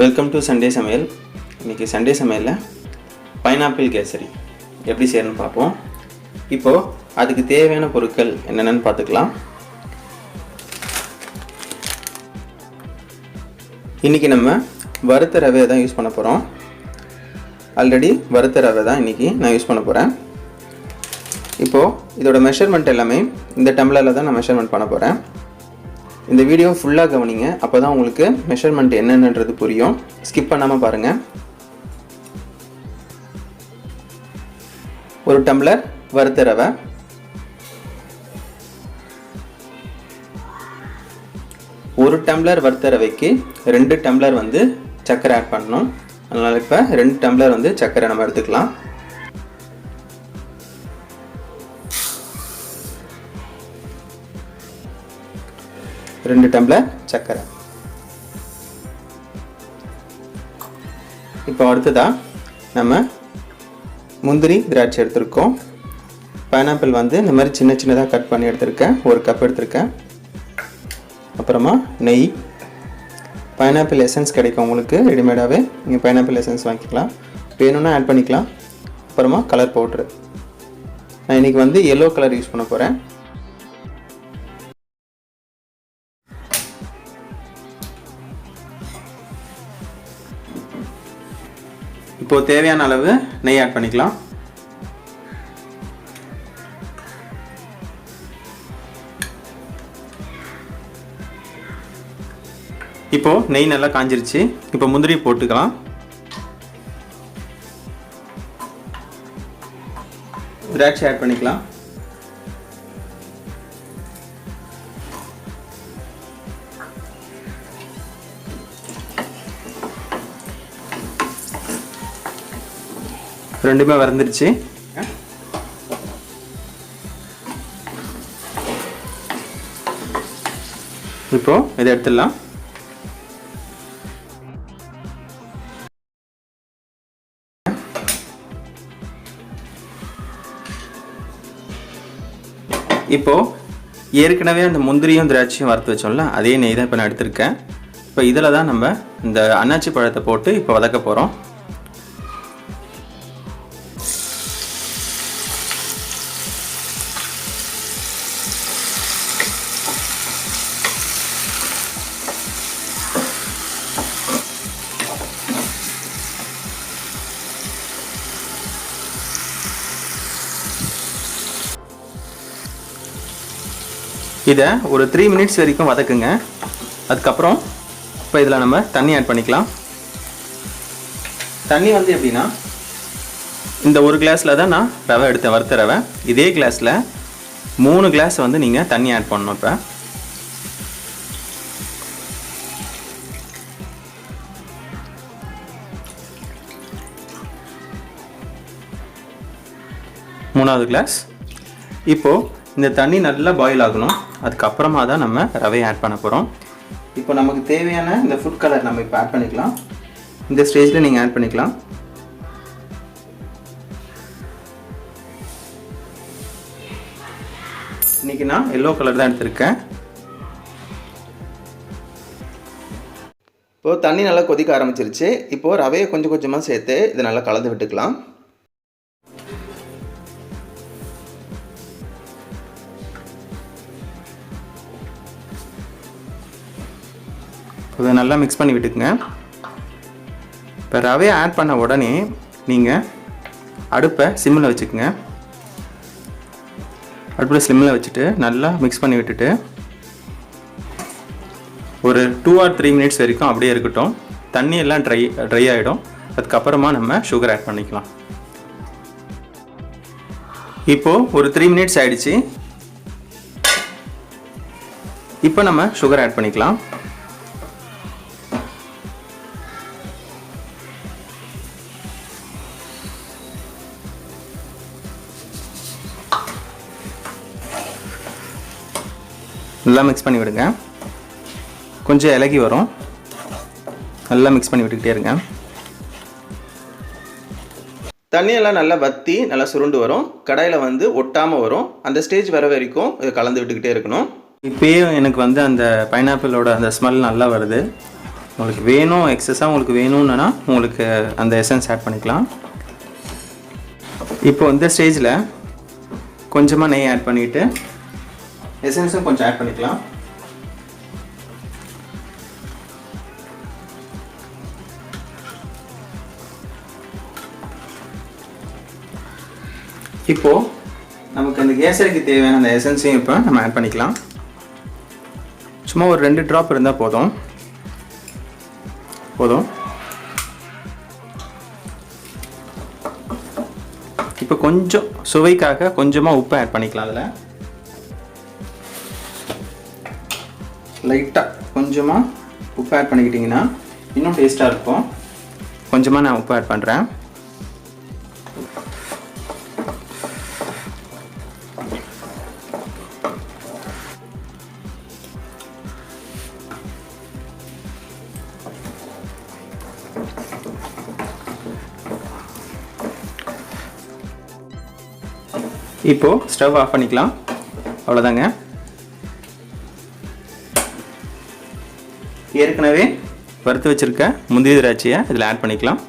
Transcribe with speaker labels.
Speaker 1: Welcome to Sunday சமையல். இன்றைக்கி Sunday சமையலில் பைனாப்பிள் கேசரி எப்படி செய்யணும்னு பார்ப்போம். இப்போது அதுக்கு தேவையான பொருட்கள் என்னென்னு பார்த்துக்கலாம். இன்றைக்கி நம்ம வறுத்த ரவை தான் யூஸ் பண்ண போகிறோம். ஆல்ரெடி வறுத்த ரவை தான் இன்றைக்கி நான் யூஸ் பண்ண போகிறேன். இப்போது இதோட மெஷர்மெண்ட் எல்லாமே இந்த டம்ளரில் தான் நான் மெஷர்மெண்ட் பண்ண போகிறேன். இந்த வீடியோ ஃபுல்லாக கவனிங்க, அப்போ தான் உங்களுக்கு மெஷர்மெண்ட் என்னென்னன்றது புரியும். ஸ்கிப் பண்ணாமல் பாருங்கள். ஒரு டம்ளர் வறுத்த ரவை, ஒரு டம்ளர் வறுத்த ரவைக்கு 2 டம்ளர் சர்க்கரை ஆட் பண்ணணும். அதனால் இப்போ 2 டம்ளர் சர்க்கரை நம்ம எடுத்துக்கலாம். ரெண்டு டம்ளர் சர்க்கரை. இப்போ அடுத்ததாக நம்ம முந்திரி திராட்சை எடுத்திருக்கோம். பைனாப்பிள் இந்த மாதிரி சின்ன சின்னதாக கட் பண்ணி எடுத்திருக்கேன். 1 கப் எடுத்திருக்கேன். அப்புறமா நெய், பைனாப்பிள் எசன்ஸ் கிடைக்கும் உங்களுக்கு ரெடிமேடாகவே. நீங்கள் பைனாப்பிள் எசன்ஸ் வாங்கிக்கலாம், வேணும்னா ஆட் பண்ணிக்கலாம். அப்புறமா கலர் பவுட்ரு. நான் இன்றைக்கி எல்லோ கலர் யூஸ் பண்ண போகிறேன். இப்போது தேவையான அளவு நெய் ஆட் பண்ணிக்கலாம். இப்போது நெய் நல்லா காஞ்சிருச்சு. இப்போ முந்திரி போட்டுக்கலாம். திராட்சை ஆட் பண்ணிக்கலாம். ரெண்டுமே வறந்துருச்சு. இப்போ இதை எடுத்துடலாம். இப்போ ஏற்கனவே அந்த முந்திரியும் திராட்சையும் வறுத்து வச்சோம்ல, அதே நெய் தான் இப்போ நான் எடுத்திருக்கேன். இப்போ இதில் தான் நம்ம இந்த அன்னாச்சி பழத்தை போட்டு இப்போ வதக்க போகிறோம். இதை ஒரு 3 மினிட்ஸ் வரைக்கும் வதக்குங்க. அதுக்கப்புறம் இப்போ இதில் நம்ம தண்ணி ஆட் பண்ணிக்கலாம். தண்ணி எப்படின்னா, இந்த ஒரு கிளாஸில் தான் நான் ரவை எடுத்தேன், வறுத்த ரவை. இதே கிளாஸில் 3 கிளாஸ் நீங்கள் தண்ணி ஆட் பண்ணணும். இப்போ மூணாவது கிளாஸ். இப்போது இந்த தண்ணி நல்லா பாயில் ஆகணும். அதுக்கப்புறமா தான் நம்ம ரவையை ஆட் பண்ண போகிறோம். இப்போ நமக்கு தேவையான இந்த ஃபுட் கலர் நம்ம இப்போ ஆட் பண்ணிக்கலாம். இந்த ஸ்டேஜில் நீங்கள் ஆட் பண்ணிக்கலாம். இன்றைக்கி நான் எல்லோ கலர் தான் எடுத்திருக்கேன். இப்போது தண்ணி நல்லா கொதிக்க ஆரம்பிச்சிருச்சு. இப்போது ரவையை கொஞ்சம் கொஞ்சமாக சேர்த்து இதை நல்லா கலந்து விட்டுக்கலாம். இதை நல்லா மிக்ஸ் பண்ணி விட்டுக்குங்க. இப்போ ரவையை ஆட் பண்ண உடனே நீங்கள் அடுப்பை சிம்மில் வச்சுக்கோங்க. அடுப்பில் சிம்மில் வச்சுட்டு நல்லா மிக்ஸ் பண்ணி விட்டுட்டு ஒரு 2 or 3 மினிட்ஸ் வரைக்கும் அப்படியே இருக்கட்டும். தண்ணி எல்லாம் ட்ரை ஆகிடும். அதுக்கப்புறமா நம்ம சுகர் ஆட் பண்ணிக்கலாம். இப்போது ஒரு 3 மினிட்ஸ் ஆகிடுச்சு. இப்போ நம்ம சுகர் ஆட் பண்ணிக்கலாம். நல்லா மிக்ஸ் பண்ணி விடுங்க. கொஞ்சம் இலகி வரும். நல்லா மிக்ஸ் பண்ணி விட்டுக்கிட்டே இருங்க. தண்ணியெல்லாம் நல்லா வற்றி நல்லா சுருண்டு வரும். கடாயில் ஒட்டாமல் வரும். அந்த ஸ்டேஜ் வர வரைக்கும் இதை கலந்து விட்டுக்கிட்டே இருக்கணும். இப்போயே எனக்கு அந்த பைனாப்பிளோட அந்த ஸ்மெல் நல்லா வருது. உங்களுக்கு வேணும், எக்ஸஸாக உங்களுக்கு வேணும்னா உங்களுக்கு அந்த எசன்ஸ் ஆட் பண்ணிக்கலாம். இப்போ இந்த ஸ்டேஜில் கொஞ்சமாக நெய் ஆட் பண்ணிவிட்டு எசன்ஸும் கொஞ்சம் ஆட் பண்ணிக்கலாம். இப்போது நமக்கு அந்த கேசரிக்கு தேவையான அந்த எசன்ஸையும் இப்போ நம்ம ஆட் பண்ணிக்கலாம். சும்மா ஒரு 2 ட்ராப் இருந்தால் போதும். இப்போ கொஞ்சம் சுவைக்காக கொஞ்சமாக உப்பு ஆட் பண்ணிக்கலாம். அதில் லைட்டாக கொஞ்சமாக உப்பு ஆட் பண்ணிக்கிட்டிங்கன்னா இன்னும் டேஸ்ட்டாக இருக்கும். கொஞ்சமாக நான் உப்பு ஆட் பண்ணுறேன். இப்போது ஸ்டவ் ஆஃப் பண்ணிக்கலாம். அவ்வளோதாங்க. ஏற்கனவே வறுத்து வச்சுருக்க முந்திரி திராட்சையை இதில் ஆட் பண்ணிக்கலாம்.